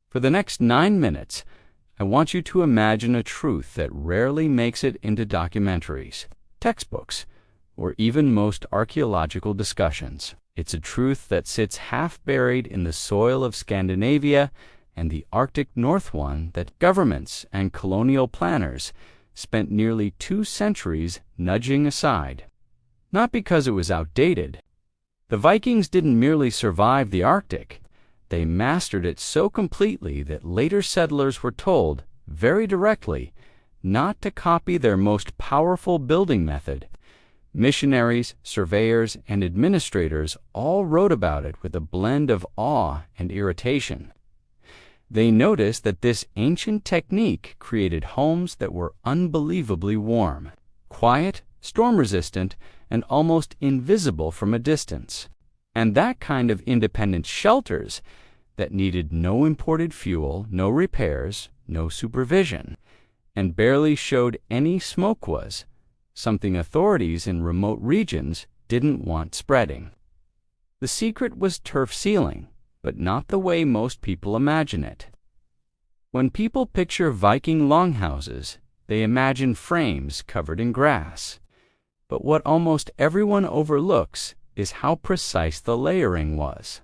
For the next 9 minutes, I want you to imagine a truth that rarely makes it into documentaries, textbooks, or even most archaeological discussions. It's a truth that sits half buried in the soil of Scandinavia and the Arctic North, one that governments and colonial planners spent nearly 2 centuries nudging aside. Not because it was outdated. The Vikings didn't merely survive the Arctic. They mastered it so completely that later settlers were told, very directly, not to copy their most powerful building method. Missionaries, surveyors, and administrators all wrote about it with a blend of awe and irritation. They noticed that this ancient technique created homes that were unbelievably warm, quiet, storm-resistant, and almost invisible from a distance. And that kind of independent shelters that needed no imported fuel, no repairs, no supervision, and barely showed any smoke was something authorities in remote regions didn't want spreading. The secret was turf ceiling, but not the way most people imagine it. When people picture Viking longhouses, they imagine frames covered in grass. But what almost everyone overlooks is how precise the layering was.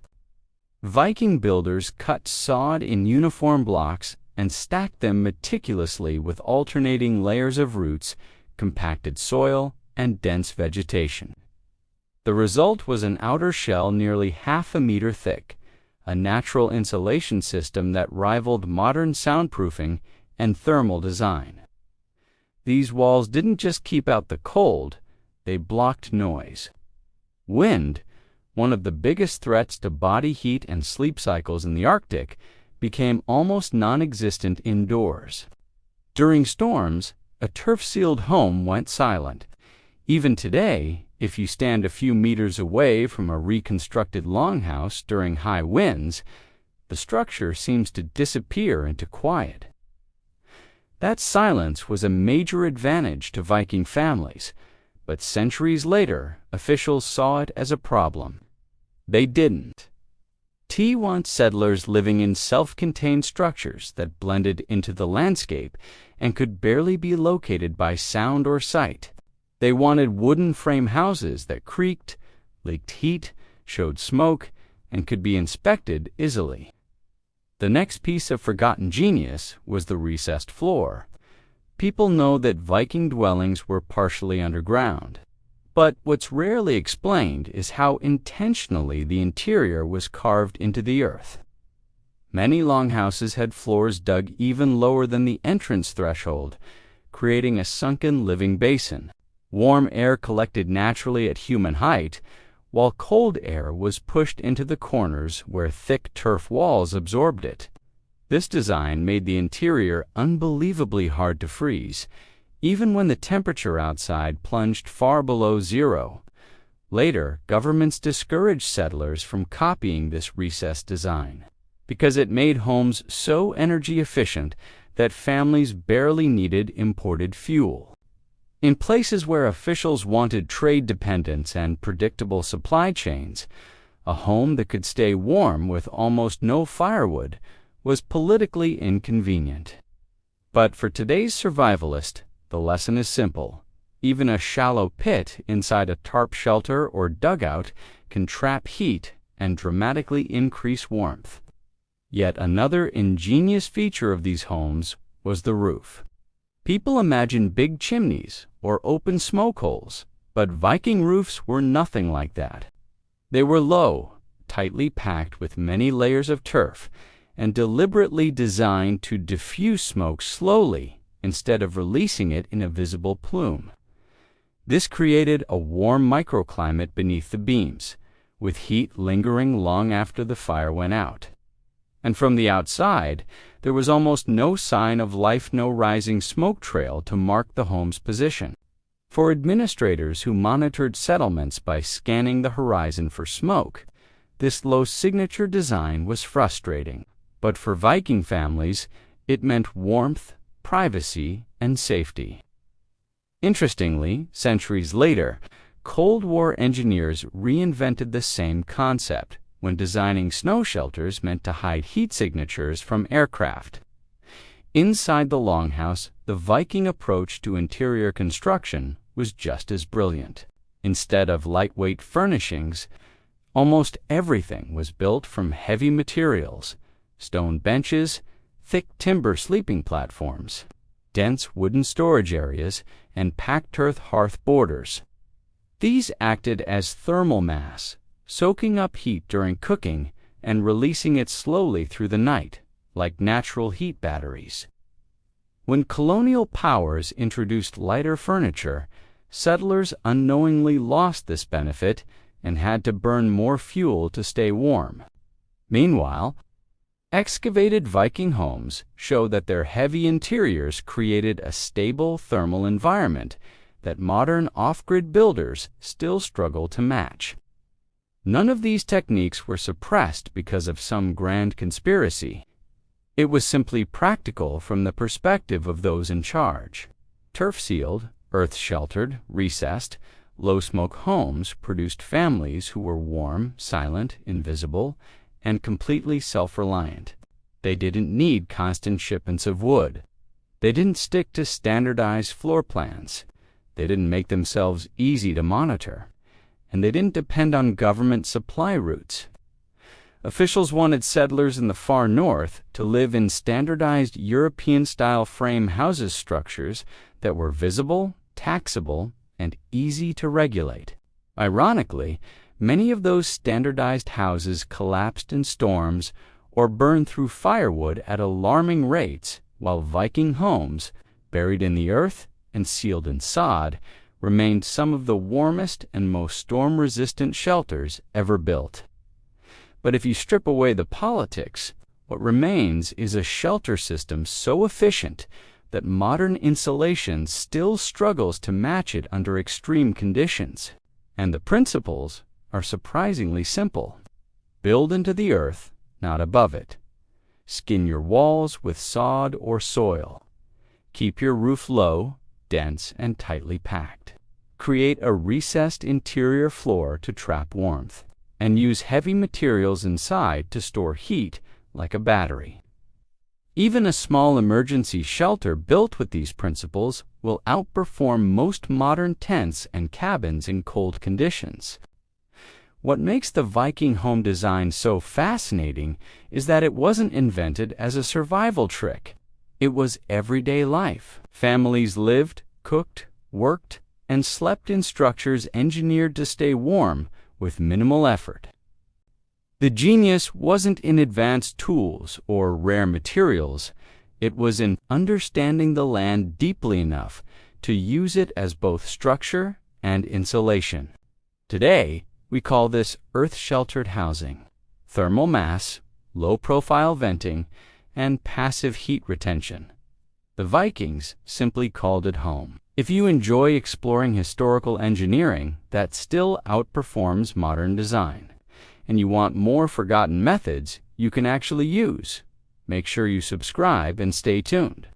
Viking builders cut sod in uniform blocks and stacked them meticulously with alternating layers of roots, compacted soil, and dense vegetation. The result was an outer shell nearly half a meter thick, a natural insulation system that rivaled modern soundproofing and thermal design. These walls didn't just keep out the cold, they blocked noise. Wind, one of the biggest threats to body heat and sleep cycles in the Arctic, became almost non-existent indoors. During storms, a turf-sealed home went silent. Even today, if you stand a few meters away from a reconstructed longhouse during high winds, the structure seems to disappear into quiet. That silence was a major advantage to Viking families, but centuries later, officials saw it as a problem. They didn't. T wants settlers living in self-contained structures that blended into the landscape and could barely be located by sound or sight. They wanted wooden frame houses that creaked, leaked heat, showed smoke, and could be inspected easily. The next piece of forgotten genius was the recessed floor. People know that Viking dwellings were partially underground. But what's rarely explained is how intentionally the interior was carved into the earth. Many longhouses had floors dug even lower than the entrance threshold, creating a sunken living basin. Warm air collected naturally at human height, while cold air was pushed into the corners where thick turf walls absorbed it. This design made the interior unbelievably hard to freeze, even when the temperature outside plunged far below zero. Later, governments discouraged settlers from copying this recessed design because it made homes so energy efficient that families barely needed imported fuel. In places where officials wanted trade dependence and predictable supply chains, a home that could stay warm with almost no firewood was politically inconvenient. But for today's survivalist, the lesson is simple. Even a shallow pit inside a tarp shelter or dugout can trap heat and dramatically increase warmth. Yet another ingenious feature of these homes was the roof. People imagine big chimneys or open smoke holes, but Viking roofs were nothing like that. They were low, tightly packed with many layers of turf, and deliberately designed to diffuse smoke slowly instead of releasing it in a visible plume. This created a warm microclimate beneath the beams, with heat lingering long after the fire went out. And from the outside, there was almost no sign of life, no rising smoke trail to mark the home's position. For administrators who monitored settlements by scanning the horizon for smoke, this low signature design was frustrating. But for Viking families, it meant warmth, privacy, and safety. Interestingly, centuries later, Cold War engineers reinvented the same concept, when designing snow shelters meant to hide heat signatures from aircraft. Inside the longhouse, the Viking approach to interior construction was just as brilliant. Instead of lightweight furnishings, almost everything was built from heavy materials: stone benches, thick timber sleeping platforms, dense wooden storage areas, and packed earth hearth borders. These acted as thermal mass, soaking up heat during cooking and releasing it slowly through the night, like natural heat batteries. When colonial powers introduced lighter furniture, settlers unknowingly lost this benefit and had to burn more fuel to stay warm. Meanwhile, excavated Viking homes show that their heavy interiors created a stable thermal environment that modern off-grid builders still struggle to match. None of these techniques were suppressed because of some grand conspiracy. It was simply practical from the perspective of those in charge. Turf-sealed, earth-sheltered, recessed, low-smoke homes produced families who were warm, silent, invisible, and completely self-reliant. They didn't need constant shipments of wood. They didn't stick to standardized floor plans. They didn't make themselves easy to monitor. And they didn't depend on government supply routes. Officials wanted settlers in the far north to live in standardized European-style frame houses structures that were visible, taxable, and easy to regulate. Ironically, many of those standardized houses collapsed in storms or burned through firewood at alarming rates, while Viking homes, buried in the earth and sealed in sod, remained some of the warmest and most storm-resistant shelters ever built. But if you strip away the politics, what remains is a shelter system so efficient that modern insulation still struggles to match it under extreme conditions. And the principles are surprisingly simple. Build into the earth, not above it. Skin your walls with sod or soil. Keep your roof low, dense, and tightly packed. Create a recessed interior floor to trap warmth, and use heavy materials inside to store heat like a battery. Even a small emergency shelter built with these principles will outperform most modern tents and cabins in cold conditions. What makes the Viking home design so fascinating is that it wasn't invented as a survival trick. It was everyday life. Families lived, cooked, worked, and slept in structures engineered to stay warm with minimal effort. The genius wasn't in advanced tools or rare materials. It was in understanding the land deeply enough to use it as both structure and insulation. Today, we call this earth-sheltered housing: thermal mass, low-profile venting, and passive heat retention. The Vikings simply called it home. If you enjoy exploring historical engineering that still outperforms modern design, and you want more forgotten methods you can actually use, make sure you subscribe and stay tuned.